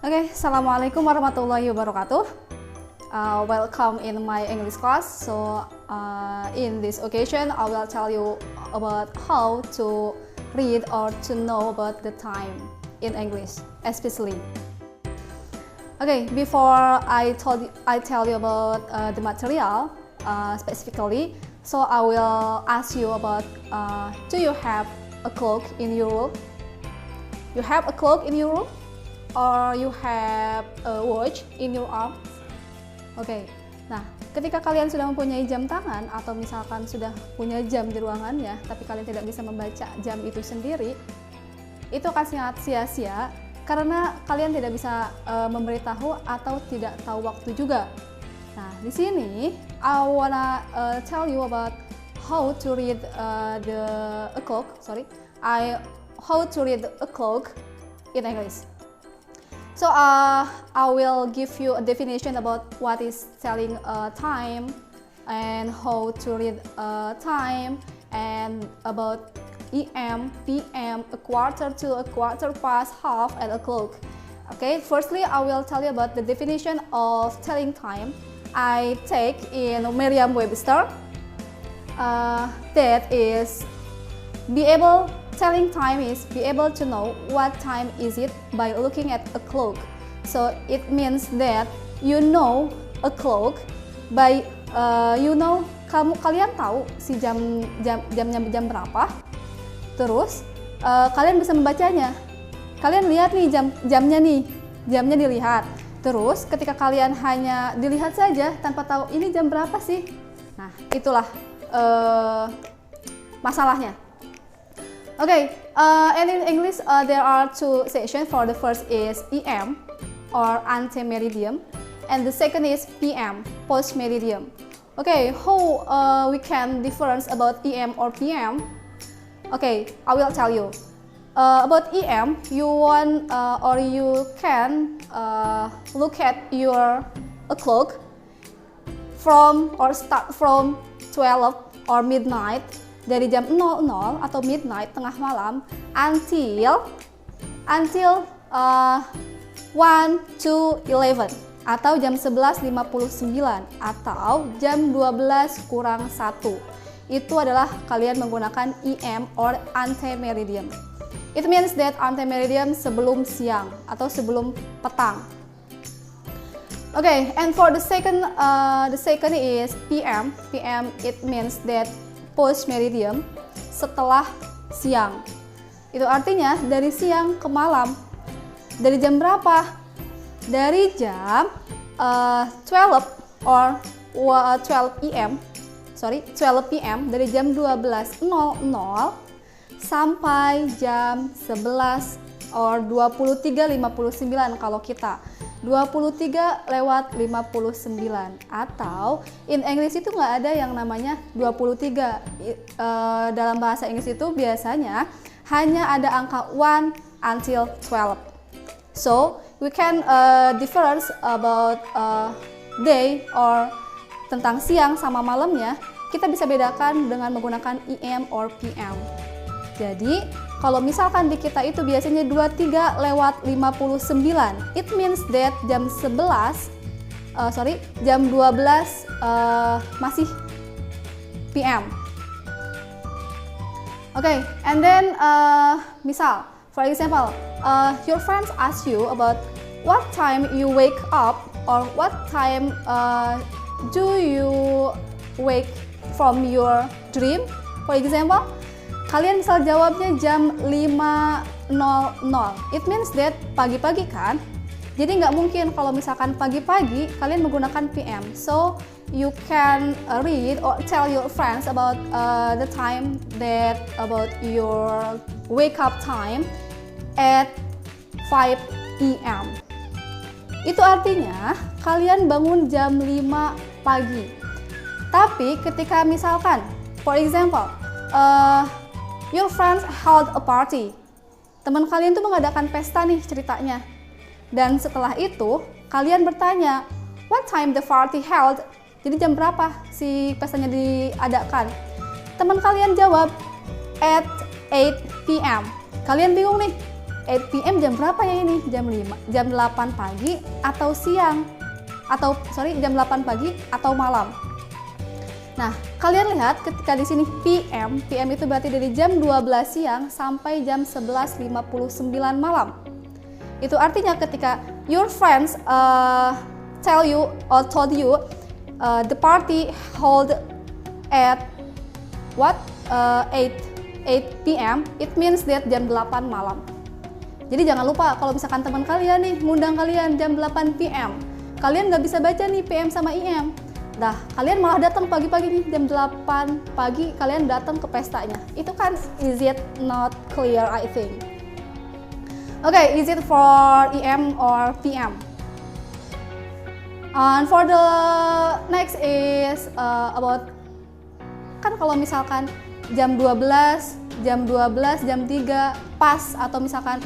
Okay, Assalamualaikum warahmatullahi wabarakatuh. Welcome in my English class. So, in this occasion, I will tell you about how to read or to know about the time in English, especially. Okay, before I tell you about the material specifically, so I will ask you about do you have a clock in your room? You have a clock in your room? Or you have a watch in your arm? Oke, nah ketika kalian sudah mempunyai jam tangan atau misalkan sudah punya jam di ruangannya, tapi kalian tidak bisa membaca jam itu sendiri, itu akan sangat sia-sia karena kalian tidak bisa memberitahu atau tidak tahu waktu juga. Nah, di sini I wanna tell you about how to read how to read a clock in English. So I will give you a definition about what is telling time and how to read time and about AM, PM, a quarter to, a quarter past, half, and a clock. Okay, firstly I will tell you about the definition of telling time. I take in Merriam-Webster. That is telling time is be able to know what time is it by looking at a clock. So it means that you know a clock by kalian tahu si jamnya berapa. Terus kalian bisa membacanya. Kalian lihat nih jamnya dilihat. Terus ketika kalian hanya dilihat saja tanpa tahu ini jam berapa sih. Nah, itulah masalahnya. Okay, and in English there are two sections. For the first is EM or ante-meridiem, and the second is PM, post-meridiem. Okay, how we can difference about EM or PM? Okay, I will tell you. About EM, you want or you can look at your clock start from 12 or midnight. Dari jam 00 atau midnight, tengah malam, until 1 to 11 atau jam 11.59 atau jam 12 kurang 1. Itu adalah kalian menggunakan EM or ante-meridiem. It means that ante-meridiem sebelum siang atau sebelum petang. Okay, and for the second is PM. PM it means that post-meridiem, setelah siang. Itu artinya dari siang ke malam. Dari jam berapa? Dari jam 12 or 12 PM, dari jam 12.00 sampai jam 11 or 23.59 kalau kita. 23:59 atau in English itu nggak ada yang namanya 23. Dalam bahasa Inggris itu biasanya hanya ada angka 1 until 12. So we can difference about day or tentang siang sama malamnya. Kita bisa bedakan dengan menggunakan EM or PM. Jadi kalau misalkan di kita itu biasanya 23:59, it means that jam 12 masih PM. Okay, and then misal, for example, your friends ask you about what time you wake up or what time do you wake from your dream, for example. Kalian misal jawabnya jam 5.00. It means that pagi-pagi kan? Jadi nggak mungkin kalau misalkan pagi-pagi kalian menggunakan PM. So you can read or tell your friends about the time that about your wake up time at 5 PM. Itu artinya kalian bangun jam 5 pagi. Tapi ketika misalkan, for example, your friends held a party. Teman kalian tuh mengadakan pesta nih ceritanya. Dan setelah itu, kalian bertanya, what time the party held? Jadi jam berapa si pestanya diadakan? Teman kalian jawab, at 8 PM. Kalian bingung nih, 8 PM jam berapa ya ini? Jam 8 pagi atau siang? Jam 8 pagi atau malam. Nah, kalian lihat ketika di sini PM itu berarti dari jam 12 siang sampai jam 11.59 malam. Itu artinya ketika your friends tell you or told you the party hold at 8 PM, it means that jam 8 malam. Jadi jangan lupa kalau misalkan teman kalian nih ngundang kalian jam 8 PM, kalian nggak bisa baca nih PM sama IM. Nah, kalian malah datang pagi-pagi nih jam 8 pagi kalian datang ke pestanya. Itu kan is it not clear, I think. Okay, is it for EM or PM? And for the next is about, kan kalau misalkan jam 12, jam 3 pas, atau misalkan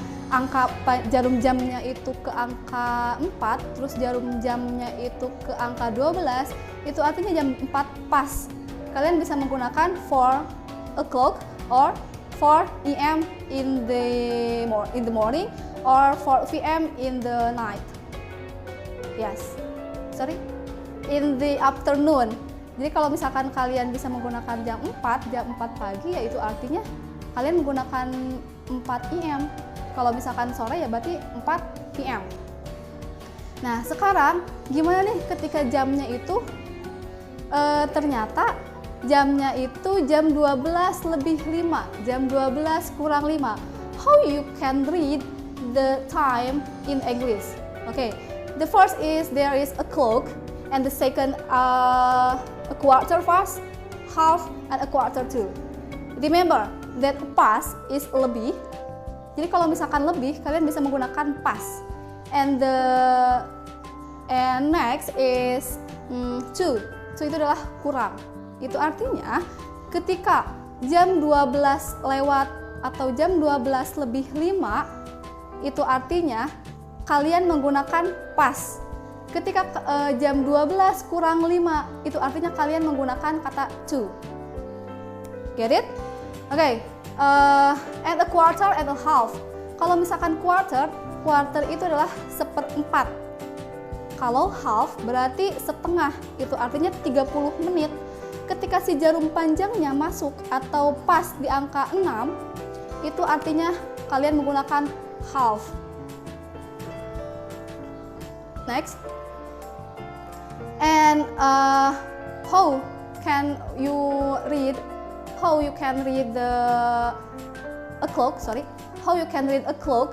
jarum jamnya itu ke angka 4, terus jarum jamnya itu ke angka 12, itu artinya jam 4 pas. Kalian bisa menggunakan 4 o'clock or 4 EM in the morning or 4 PM in the night. In the afternoon. Jadi kalau misalkan kalian bisa menggunakan jam 4 pagi, yaitu artinya kalian menggunakan 4 EM. Kalau misalkan sore ya berarti 4 PM. Nah, sekarang gimana nih ketika jamnya itu ternyata jamnya itu jam 12 lebih 5, jam 12 kurang 5. How you can read the time in English? Okay, the first is there is a clock, and the second a quarter past, half, and a quarter to. Remember that past is lebih. Jadi kalau misalkan lebih, kalian bisa menggunakan past. And next is to. To itu adalah kurang. Itu artinya ketika jam 12 lewat atau jam 12 lebih 5, itu artinya kalian menggunakan past. Ketika jam 12 kurang 5, itu artinya kalian menggunakan kata to. Get it? Okay. And a quarter and a half. Kalau misalkan quarter itu adalah 1/4. Kalau half berarti setengah, itu artinya 30 menit. Ketika si jarum panjangnya masuk atau pas di angka 6, itu artinya kalian menggunakan half. Next. And how can you read a clock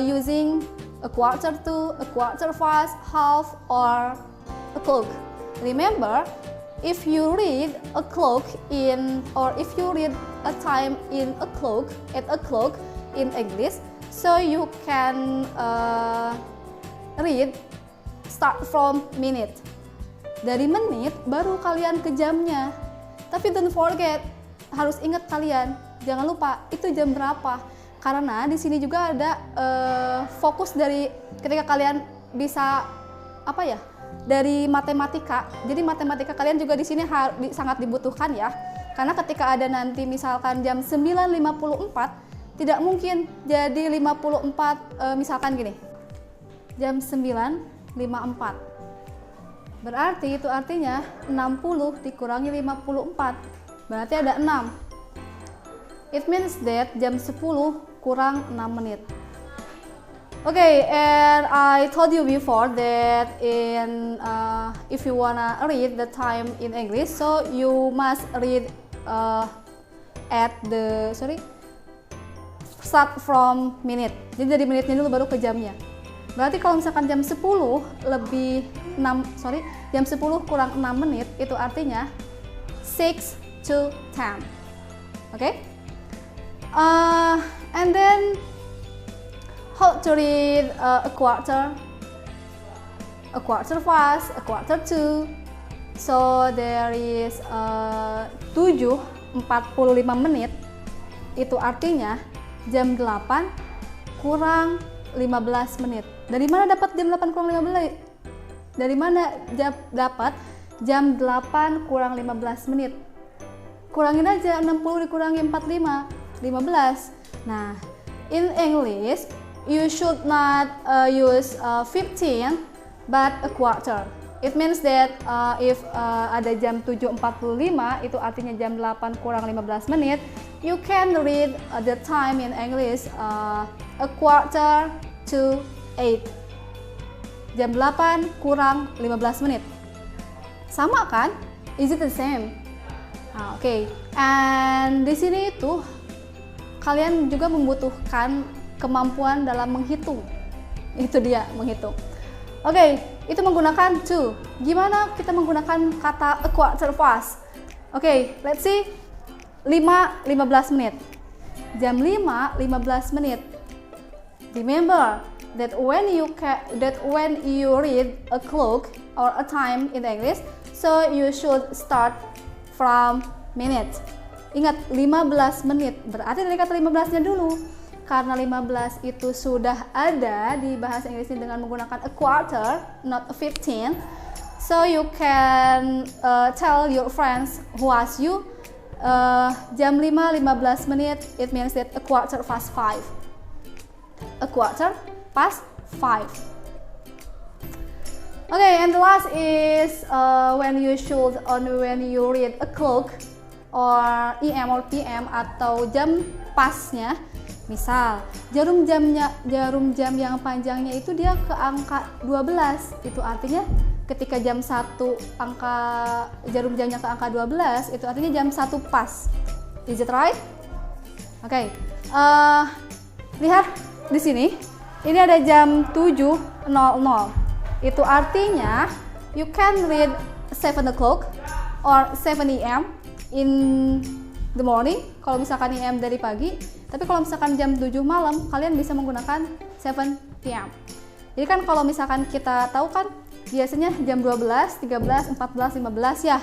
using a quarter to, a quarter past, half, or a clock? Remember, if you read a clock if you read a time in a clock in English, so you can read start from minute. Dari menit baru kalian ke jamnya. Tapi don't forget, harus ingat kalian, jangan lupa itu jam berapa. Karena di sini juga ada fokus dari ketika kalian bisa dari matematika. Jadi matematika kalian juga di sini sangat dibutuhkan ya. Karena ketika ada nanti misalkan jam 9.54, tidak mungkin jadi 54 misalkan gini. Jam 9.54. Berarti itu artinya 60 dikurangi 54. Berarti ada 6. It means that jam 10 kurang 6 menit. Okay, and I told you before that if you wanna read the time in English, so you must read start from minute. Jadi dari menitnya dulu baru ke jamnya. Berarti kalau misalkan jam 10 kurang 6 menit, itu artinya 6 to 10. Okay? And then how to read a quarter past, a quarter to. So there is 7:45 menit. Itu artinya jam 8 kurang 15 menit. Dari mana dapat jam 8 kurang 15? Dari mana dapat jam 8 kurang 15 menit? Kurangin aja 60 dikurangi 45, 15. Nah, in English, you should not use 15 but a quarter. It means that if ada jam 7.45 itu artinya jam 8 kurang 15 menit, you can read the time in English a quarter to 8. Jam 8 kurang 15 menit. Sama kan? Is it the same? Oke. And di sini itu kalian juga membutuhkan kemampuan dalam menghitung. Itu dia, menghitung. Oke, itu menggunakan to. Gimana kita menggunakan kata a quarter past? Oke, let's see. 5:15 menit. Jam 5:15 menit. Remember that when you read a clock or a time in English, so you should start from minutes. Ingat, 15 menit, berarti dari kata 15-nya dulu. Karena 15 itu sudah ada di bahasa Inggris dengan menggunakan a quarter, not a 15. So you can tell your friends who ask you, jam 5:15 menit, it means that a quarter past 5. A quarter past 5. Okay, and the last is when you read a clock or EM or PM atau jam pasnya. Misal, jarum jam yang panjangnya itu dia ke angka 12. Itu artinya ketika jam 1 jarum jamnya ke angka 12, itu artinya jam 1 pas. Is it right? Oke. Lihat di sini. Ini ada jam 7.00. Itu artinya you can read 7 o'clock or 7 AM in the morning, kalau misalkan AM dari pagi. Tapi kalau misalkan jam 7 malam, kalian bisa menggunakan 7 PM. Jadi kan kalau misalkan kita tahu kan biasanya jam 12, 13, 14, 15 ya.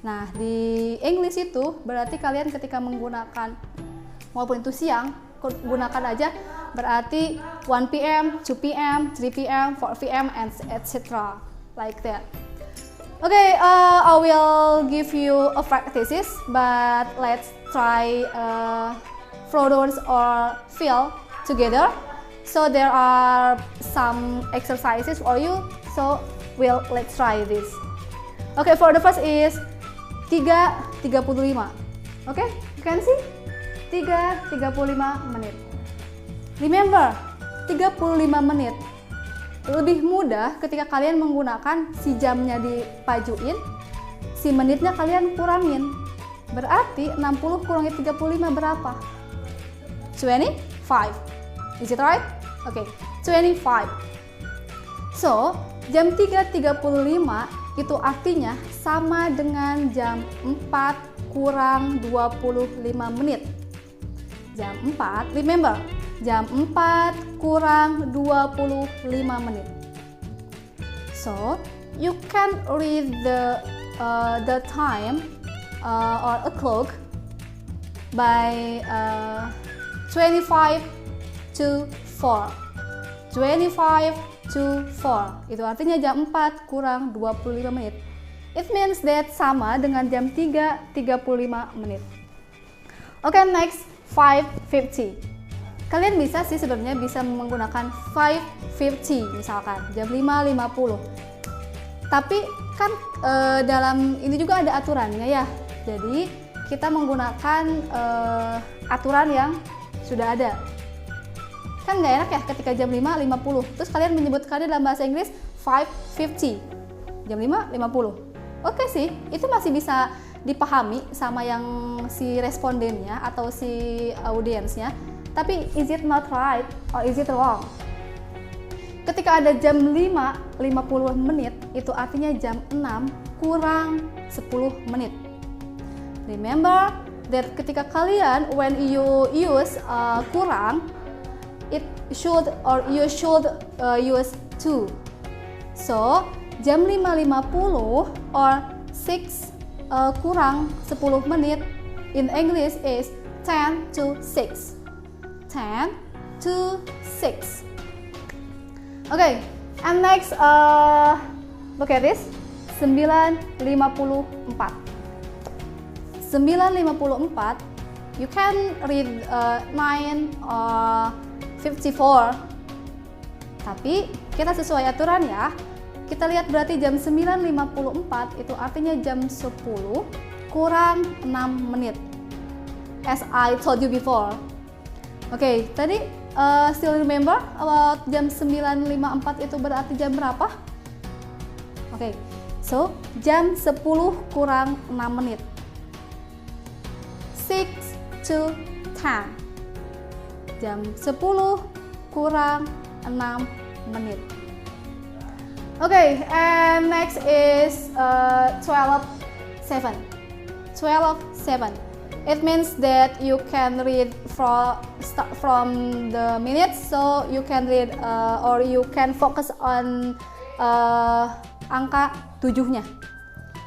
Nah, di English itu berarti kalian ketika menggunakan, walaupun itu siang, gunakan aja berarti 1 PM, 2 PM, 3 PM, 4 PM, and etc. Like that. Okay, I will give you a practices, but let's try photos or fill together. So there are some exercises for you. So let's try this. Okay, for the first is 3:35. Okay, you can see 3:35 menit. Remember, 35 menit. Lebih mudah ketika kalian menggunakan si jamnya dipajuin, si menitnya kalian kurangin. Berarti 60 kurangi 35 berapa? 25. Is it right? Okay, 25. So, jam 3:35 itu artinya sama dengan jam 4 kurang 25 menit. Jam 4, remember, jam 4 kurang 25 menit. So, you can read the time or a clock by 25 to 4. 25 to 4. Itu artinya jam 4 kurang 25 menit. It means that sama dengan jam 3:35 menit. Oke, next 5:50. Kalian bisa sih sebenarnya bisa menggunakan 5:50 misalkan jam 5:50. Tapi kan dalam ini juga ada aturannya ya. Jadi kita menggunakan aturan yang sudah ada. Kan nggak enak ya ketika jam 5:50 terus kalian menyebutkannya dalam bahasa Inggris 5:50, jam 5:50. Oke sih, itu masih bisa dipahami sama yang si respondennya atau si audiensnya. Tapi is it not right or is it wrong? Ketika ada jam 5:50 menit, itu artinya jam 6 kurang 10 menit. Remember that ketika kalian when you use kurang, you should use 2. So, jam 5:50 or 6 kurang 10 menit in English is 10 to 6. 10 to 6. Okay, and next look at this. 9:54. 9:54 you can read 9:54. Tapi kita sesuai aturan ya. Kita lihat berarti jam 9:54 itu artinya jam 10 kurang 6 menit. As I told you before. Oke, tadi still remember about jam 9:54 itu berarti jam berapa? Oke, so jam 10 kurang 6 menit. 6 to 10. Jam 10 kurang 6 menit. Okay, and next is 12:07. 12:07. It means that you can read from the minutes, so you can read or you can focus on angka 7-nya.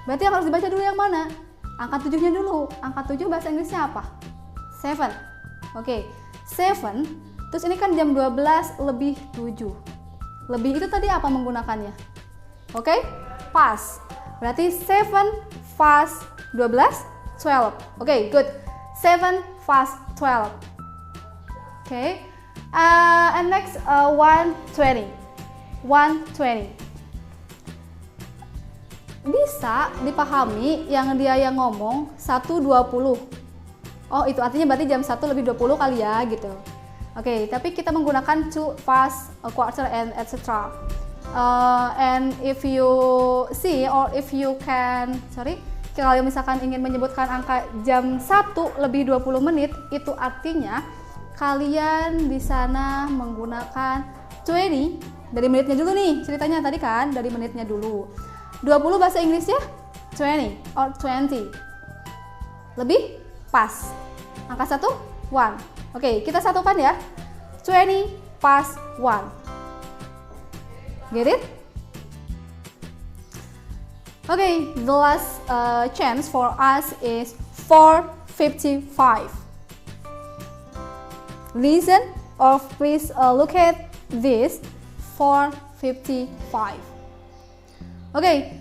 Berarti yang harus dibaca dulu yang mana? Angka 7-nya dulu. Angka 7 bahasa Inggrisnya apa? 7. Oke, 7. Terus ini kan jam 12:07. Lebih itu tadi apa menggunakannya? Oke, past. Berarti 7 past 12, 12. Oke, good. 7 past 12. Oke. And next 1:20. 1:20. Bisa dipahami yang dia yang ngomong 1:20. Oh, itu artinya berarti jam 1:20 kali ya gitu. Oke, tapi kita menggunakan to past, a quarter, and etc. And if you see or if you can, kalau misalkan ingin menyebutkan angka jam 1:20 menit, itu artinya kalian di sana menggunakan 20 dari menitnya dulu nih, ceritanya tadi kan dari menitnya dulu. 20 bahasa Inggrisnya 20 or 20. Lebih pas. Angka 1 1. Oke, kita satukan ya. 20 past 1. Get it? Okay, the last chance for us is 4:55. Listen or please look at this 4:55. Okay,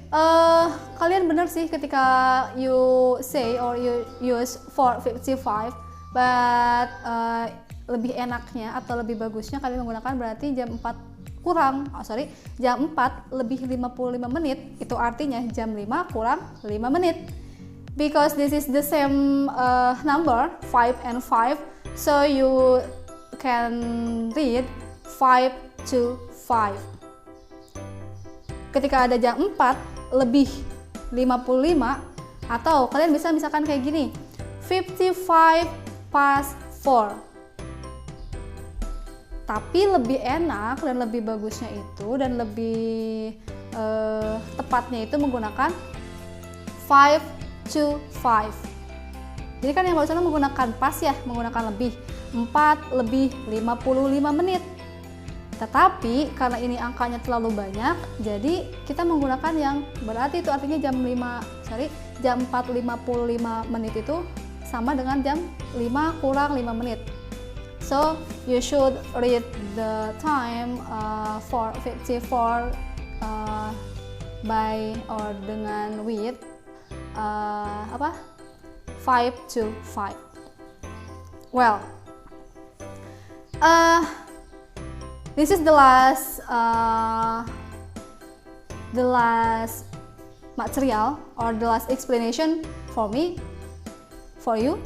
kalian benar sih ketika you say or you use 4:55, but lebih enaknya atau lebih bagusnya kalian menggunakan berarti jam 4 jam 4:55 menit, itu artinya jam 5 kurang 5 menit. Because this is the same number, 5 and 5, so you can read 5 to 5. Ketika ada jam 4:55, atau kalian bisa misalkan kayak gini, 55 past 4. Tapi lebih enak dan lebih bagusnya itu dan lebih tepatnya itu menggunakan 5 to 5. Jadi kan yang barusan menggunakan pas ya, menggunakan lebih 4:55 menit. Tetapi karena ini angkanya terlalu banyak, jadi kita menggunakan yang berarti itu artinya jam 4:55 menit itu sama dengan jam 5 kurang 5 menit. So you should read the time 4:54 by or dengan with 5 to 5. Well, this is the last material or the last explanation for you.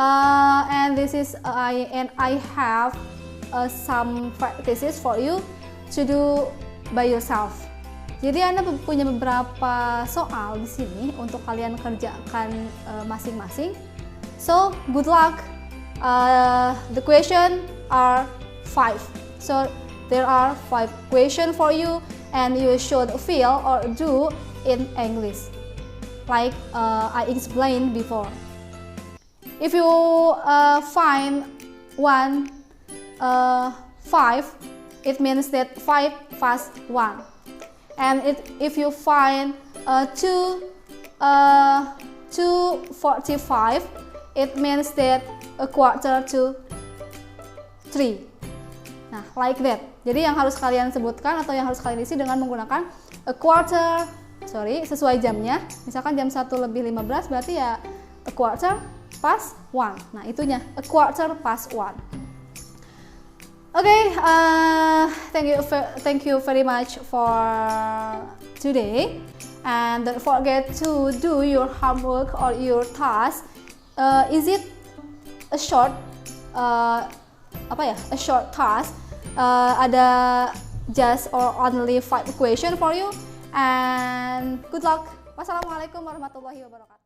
And this is I have some practices for you to do by yourself. Jadi Anda punya beberapa soal di sini untuk kalian kerjakan masing-masing. So good luck. The question are 5. So there are 5 questions for you, and you should fill or do in English, like I explained before. If you find 5, it means that 5 past 1. And if you find 2:45, it means that a quarter to 3. Nah, like that. Jadi yang harus kalian sebutkan atau yang harus kalian isi dengan menggunakan a quarter, sesuai jamnya. Misalkan jam 1:15 berarti ya a quarter past 1. Nah, itunya a quarter past 1. Okay, thank you very much for today, and don't forget to do your homework or your task. Is it a short a short task? Ada just or only 5 question for you, and good luck. Wassalamualaikum warahmatullahi wabarakatuh.